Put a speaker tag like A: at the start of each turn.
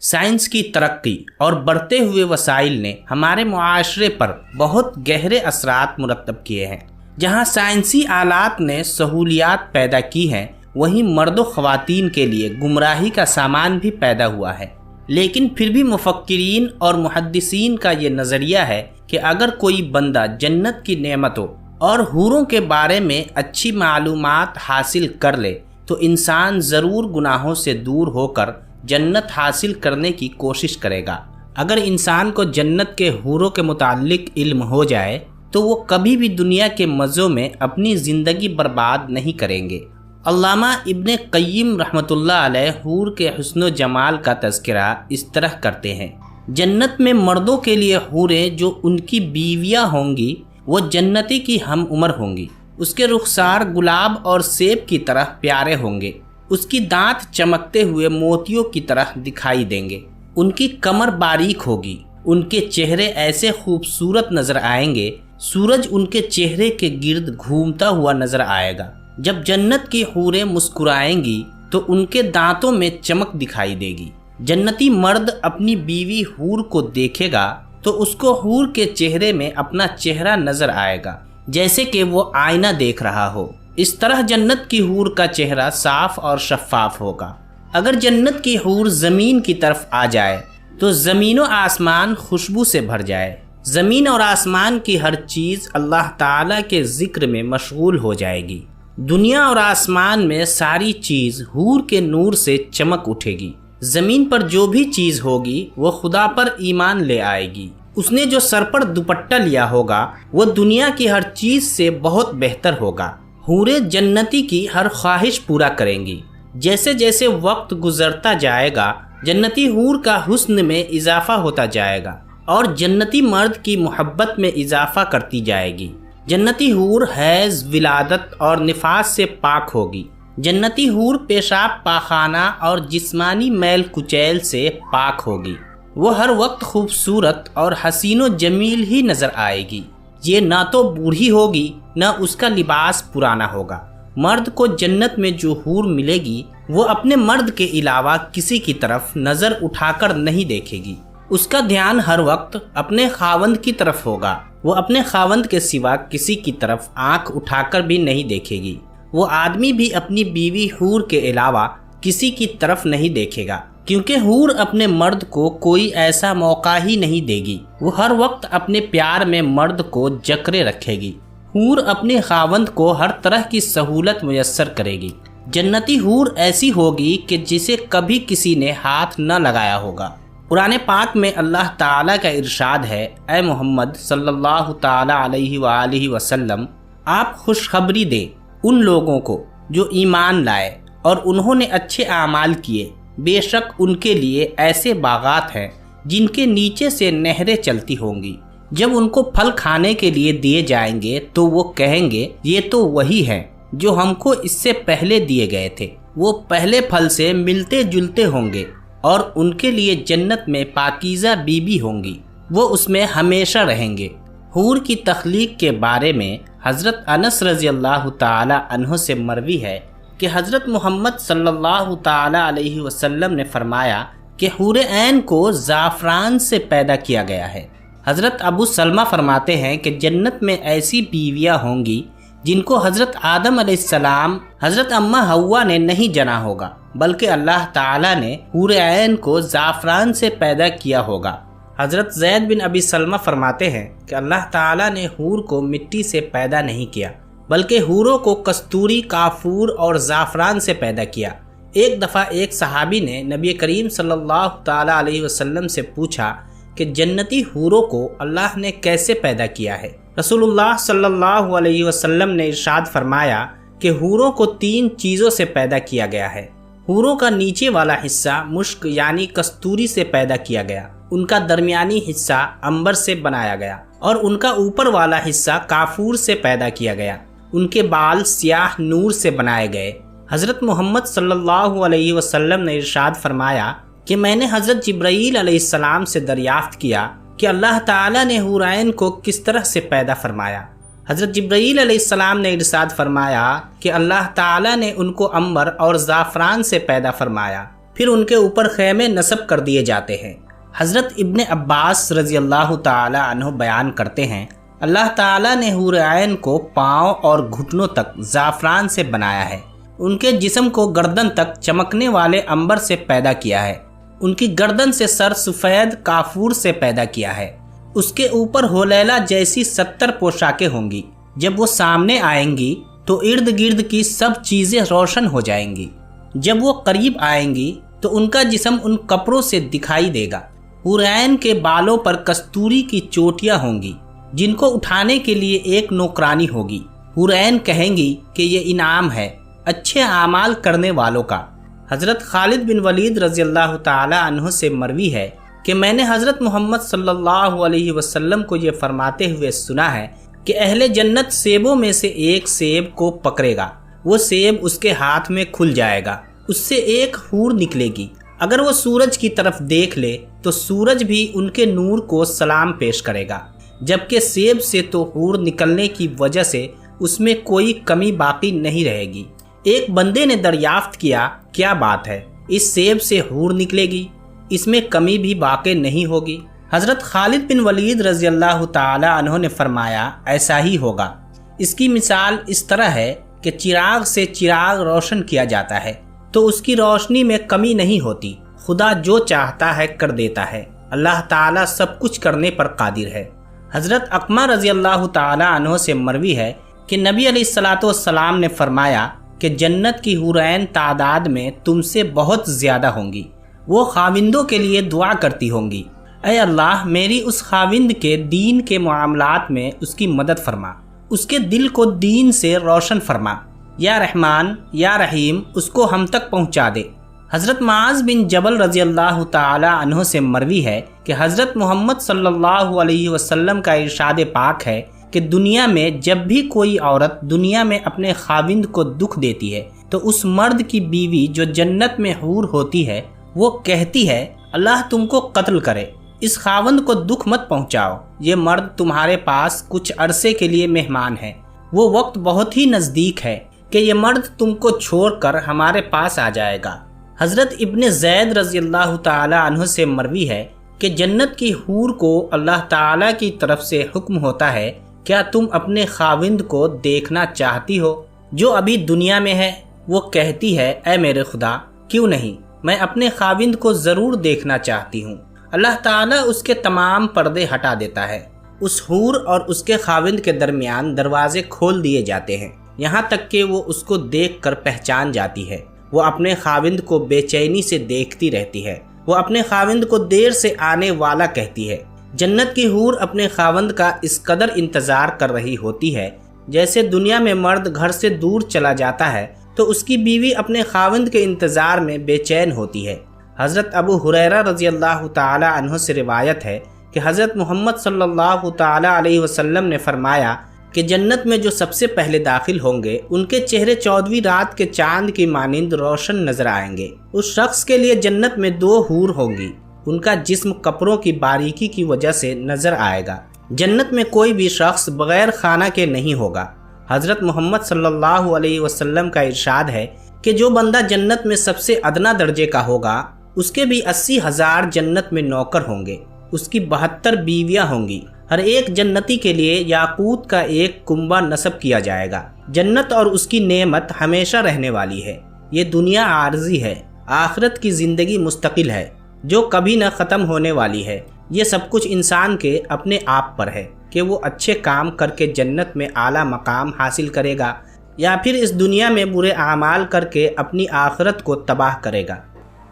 A: Science کی ترقی اور بڑھتے ہوئے وسائل نے ہمارے معاشرے پر بہت گہرے اثرات مرتب کیے ہیں۔ جہاں سائنسی آلات نے سہولیات پیدا کی ہیں، وہیں مرد و خواتین کے لیے گمراہی کا سامان بھی پیدا ہوا ہے۔ لیکن پھر بھی مفکرین اور محدثین کا یہ نظریہ ہے کہ اگر کوئی بندہ جنت کی نعمتوں اور حوروں کے بارے میں اچھی معلومات حاصل کر لے تو انسان ضرور گناہوں سے دور ہو کر جنت حاصل کرنے کی کوشش کرے گا۔ اگر انسان کو جنت کے حوروں کے متعلق علم ہو جائے تو وہ کبھی بھی دنیا کے مزوں میں اپنی زندگی برباد نہیں کریں گے۔ علامہ ابن قیم رحمۃ اللہ علیہ حور کے حسن و جمال کا تذکرہ اس طرح کرتے ہیں: جنت میں مردوں کے لیے حوریں جو ان کی بیویاں ہوں گی وہ جنتی کی ہم عمر ہوں گی۔ اس کے رخسار گلاب اور سیب کی طرح پیارے ہوں گے۔ اس کی دانت چمکتے ہوئے موتیوں کی طرح دکھائی دیں گے۔ ان کی کمر باریک ہوگی۔ ان کے چہرے ایسے خوبصورت نظر آئیں گے، سورج ان کے چہرے کے گرد گھومتا ہوا نظر آئے گا۔ جب جنت کی حوریں مسکرائیں گی تو ان کے دانتوں میں چمک دکھائی دے گی۔ جنتی مرد اپنی بیوی حور کو دیکھے گا تو اس کو حور کے چہرے میں اپنا چہرہ نظر آئے گا، جیسے کہ وہ آئینہ دیکھ رہا ہو۔ اس طرح جنت کی حور کا چہرہ صاف اور شفاف ہوگا۔ اگر جنت کی حور زمین کی طرف آ جائے تو زمین و آسمان خوشبو سے بھر جائے۔ زمین اور آسمان کی ہر چیز اللہ تعالیٰ کے ذکر میں مشغول ہو جائے گی۔ دنیا اور آسمان میں ساری چیز حور کے نور سے چمک اٹھے گی۔ زمین پر جو بھی چیز ہوگی وہ خدا پر ایمان لے آئے گی۔ اس نے جو سر پر دوپٹہ لیا ہوگا وہ دنیا کی ہر چیز سے بہت بہتر ہوگا۔ حوریں جنتی کی ہر خواہش پورا کریں گی۔ جیسے جیسے وقت گزرتا جائے گا جنتی حور کا حسن میں اضافہ ہوتا جائے گا اور جنتی مرد کی محبت میں اضافہ کرتی جائے گی۔ جنتی حور حیض، ولادت اور نفاس سے پاک ہوگی۔ جنتی حور پیشاب پاخانہ اور جسمانی میل کچیل سے پاک ہوگی۔ وہ ہر وقت خوبصورت اور حسین و جمیل ہی نظر آئے گی۔ یہ نہ تو بوڑھی ہوگی نہ اس کا لباس پرانا ہوگا۔ مرد کو جنت میں جو حور ملے گی وہ اپنے مرد کے علاوہ کسی کی طرف نظر اٹھا کر نہیں دیکھے گی۔ اس کا دھیان ہر وقت اپنے خاوند کی طرف ہوگا۔ وہ اپنے خاوند کے سوا کسی کی طرف آنکھ اٹھا کر بھی نہیں دیکھے گی۔ وہ آدمی بھی اپنی بیوی حور کے علاوہ کسی کی طرف نہیں دیکھے گا، کیونکہ حور اپنے مرد کو کوئی ایسا موقع ہی نہیں دے گی۔ وہ ہر وقت اپنے پیار میں مرد کو جکڑے رکھے گی۔ حور اپنے خاوند کو ہر طرح کی سہولت میسر کرے گی۔ جنتی حور ایسی ہوگی کہ جسے کبھی کسی نے ہاتھ نہ لگایا ہوگا۔ قرآن پاک میں اللہ تعالیٰ کا ارشاد ہے: اے محمد صلی اللہ تعالیٰ علیہ وآلہ وسلم، آپ خوشخبری دیں ان لوگوں کو جو ایمان لائے اور انہوں نے اچھے اعمال کیے۔ بے شک ان کے لیے ایسے باغات ہیں جن کے نیچے سے نہریں چلتی ہوں گی۔ جب ان کو پھل کھانے کے لیے دیے جائیں گے تو وہ کہیں گے یہ تو وہی ہے جو ہم کو اس سے پہلے دیے گئے تھے۔ وہ پہلے پھل سے ملتے جلتے ہوں گے اور ان کے لیے جنت میں پاکیزہ بیوی ہوں گی، وہ اس میں ہمیشہ رہیں گے۔ حور کی تخلیق کے بارے میں حضرت انس رضی اللہ تعالی عنہ سے مروی ہے کہ حضرت محمد صلی اللہ تعالی علیہ وسلم نے فرمایا کہ حور عین کو زعفران سے پیدا کیا گیا ہے۔ حضرت ابو سلمہ فرماتے ہیں کہ جنت میں ایسی بیویاں ہوں گی جن کو حضرت آدم علیہ السلام، حضرت اماں حوا نے نہیں جنا ہوگا، بلکہ اللہ تعالیٰ نے حور عین کو زعفران سے پیدا کیا ہوگا۔ حضرت زید بن ابی سلمہ فرماتے ہیں کہ اللہ تعالیٰ نے حور کو مٹی سے پیدا نہیں کیا، بلکہ حوروں کو کستوری، کافور اور زعفران سے پیدا کیا۔ ایک دفعہ ایک صحابی نے نبی کریم صلی اللہ تعالیٰ علیہ وسلم سے پوچھا کہ جنتی حوروں کو اللہ نے کیسے پیدا کیا ہے؟ رسول اللہ صلی اللہ علیہ وسلم نے ارشاد فرمایا کہ حوروں کو 3 چیزوں سے پیدا کیا گیا ہے۔ حوروں کا نیچے والا حصہ مشک یعنی کستوری سے پیدا کیا گیا، ان کا درمیانی حصہ عنبر سے بنایا گیا اور ان کا اوپر والا حصہ کافور سے پیدا کیا گیا۔ ان کے بال سیاہ نور سے بنائے گئے۔ حضرت محمد صلی اللہ علیہ وسلم نے ارشاد فرمایا کہ میں نے حضرت جبرائیل علیہ السلام سے دریافت کیا کہ اللہ تعالیٰ نے حور عین کو کس طرح سے پیدا فرمایا۔ حضرت جبرائیل علیہ السلام نے ارشاد فرمایا کہ اللہ تعالیٰ نے ان کو عنبر اور زعفران سے پیدا فرمایا۔ پھر ان کے اوپر خیمے نصب کر دیے جاتے ہیں۔ حضرت ابن عباس رضی اللہ تعالی عنہ بیان کرتے ہیں، اللہ تعالیٰ نے حور عین کو پاؤں اور گھٹنوں تک زعفران سے بنایا ہے، ان کے جسم کو گردن تک چمکنے والے عنبر سے پیدا کیا ہے، ان کی گردن سے سر سفید کافور سے پیدا کیا ہے، اس کے اوپر ہولیلا جیسی 70 پوشاکیں ہوں گی، جب وہ سامنے آئیں گی تو ارد گرد کی سب چیزیں روشن ہو جائیں گی، جب وہ قریب آئیں گی تو ان کا جسم ان کپڑوں سے دکھائی دے گا۔ حور عین کے بالوں پر کستوری کی چوٹیاں ہوں گی، جن کو اٹھانے کے لیے ایک نوکرانی ہوگی۔ حور عین کہیں گی کہ یہ انعام ہے اچھے اعمال کرنے والوں کا۔ حضرت خالد بن ولید رضی اللہ تعالی عنہ سے مروی ہے کہ میں نے حضرت محمد صلی اللہ علیہ وسلم کو یہ فرماتے ہوئے سنا ہے کہ اہل جنت سیبوں میں سے ایک سیب کو پکڑے گا، وہ سیب اس کے ہاتھ میں کھل جائے گا، اس سے ایک حور نکلے گی، اگر وہ سورج کی طرف دیکھ لے تو سورج بھی ان کے نور کو سلام پیش کرے گا، جبکہ سیب سے تو حور نکلنے کی وجہ سے اس میں کوئی کمی باقی نہیں رہے گی۔ ایک بندے نے دریافت کیا، کیا بات ہے، اس سیب سے حور نکلے گی، اس میں کمی بھی باقی نہیں ہوگی؟ حضرت خالد بن ولید رضی اللہ تعالی عنہ نے فرمایا، ایسا ہی ہوگا۔ اس کی مثال اس طرح ہے کہ چراغ سے چراغ روشن کیا جاتا ہے تو اس کی روشنی میں کمی نہیں ہوتی، خدا جو چاہتا ہے کر دیتا ہے، اللہ تعالیٰ سب کچھ کرنے پر قادر ہے۔ حضرت اقمہ رضی اللہ تعالی عنہ سے مروی ہے کہ نبی علیہ الصلوۃ والسلام نے فرمایا کہ جنت کی حور عین تعداد میں تم سے بہت زیادہ ہوں گی، وہ خاوندوں کے لیے دعا کرتی ہوں گی، اے اللہ میری اس خاوند کے دین کے معاملات میں اس کی مدد فرما، اس کے دل کو دین سے روشن فرما، یا رحمان یا رحیم اس کو ہم تک پہنچا دے۔ حضرت معاذ بن جبل رضی اللہ تعالی عنہ سے مروی ہے کہ حضرت محمد صلی اللہ علیہ وسلم کا ارشاد پاک ہے کہ دنیا میں جب بھی کوئی عورت دنیا میں اپنے خاوند کو دکھ دیتی ہے تو اس مرد کی بیوی جو جنت میں حور ہوتی ہے وہ کہتی ہے، اللہ تم کو قتل کرے، اس خاوند کو دکھ مت پہنچاؤ، یہ مرد تمہارے پاس کچھ عرصے کے لیے مہمان ہے، وہ وقت بہت ہی نزدیک ہے کہ یہ مرد تم کو چھوڑ کر ہمارے پاس آ جائے گا۔ حضرت ابن زید رضی اللہ تعالی عنہ سے مروی ہے کہ جنت کی حور کو اللہ تعالی کی طرف سے حکم ہوتا ہے، کیا تم اپنے خاوند کو دیکھنا چاہتی ہو جو ابھی دنیا میں ہے؟ وہ کہتی ہے، اے میرے خدا، کیوں نہیں، میں اپنے خاوند کو ضرور دیکھنا چاہتی ہوں۔ اللہ تعالیٰ اس کے تمام پردے ہٹا دیتا ہے، اس حور اور اس کے خاوند کے درمیان دروازے کھول دیے جاتے ہیں، یہاں تک کہ وہ اس کو دیکھ کر پہچان جاتی ہے۔ وہ اپنے خاوند کو بے چینی سے دیکھتی رہتی ہے، وہ اپنے خاوند کو دیر سے آنے والا کہتی ہے۔ جنت کی حور اپنے خاوند کا اس قدر انتظار کر رہی ہوتی ہے جیسے دنیا میں مرد گھر سے دور چلا جاتا ہے تو اس کی بیوی اپنے خاوند کے انتظار میں بے چین ہوتی ہے۔ حضرت ابو ہریرہ رضی اللہ تعالی عنہ سے روایت ہے کہ حضرت محمد صلی اللہ تعالی علیہ وسلم نے فرمایا کہ جنت میں جو سب سے پہلے داخل ہوں گے ان کے چہرے 14ویں رات کے چاند کی مانند روشن نظر آئیں گے۔ اس شخص کے لیے جنت میں 2 حور ہوں گی، ان کا جسم کپڑوں کی باریکی کی وجہ سے نظر آئے گا۔ جنت میں کوئی بھی شخص بغیر خانہ کے نہیں ہوگا۔ حضرت محمد صلی اللہ علیہ وسلم کا ارشاد ہے کہ جو بندہ جنت میں سب سے ادنا درجے کا ہوگا اس کے بھی 80,000 جنت میں نوکر ہوں گے، اس کی 72 بیویاں ہوں گی، ہر ایک جنتی کے لیے یاقوت کا ایک کنبہ نصب کیا جائے گا۔ جنت اور اس کی نعمت ہمیشہ رہنے والی ہے، یہ دنیا عارضی ہے، آخرت کی زندگی مستقل ہے جو کبھی نہ ختم ہونے والی ہے۔ یہ سب کچھ انسان کے اپنے آپ پر ہے کہ وہ اچھے کام کر کے جنت میں اعلیٰ مقام حاصل کرے گا یا پھر اس دنیا میں برے اعمال کر کے اپنی آخرت کو تباہ کرے گا۔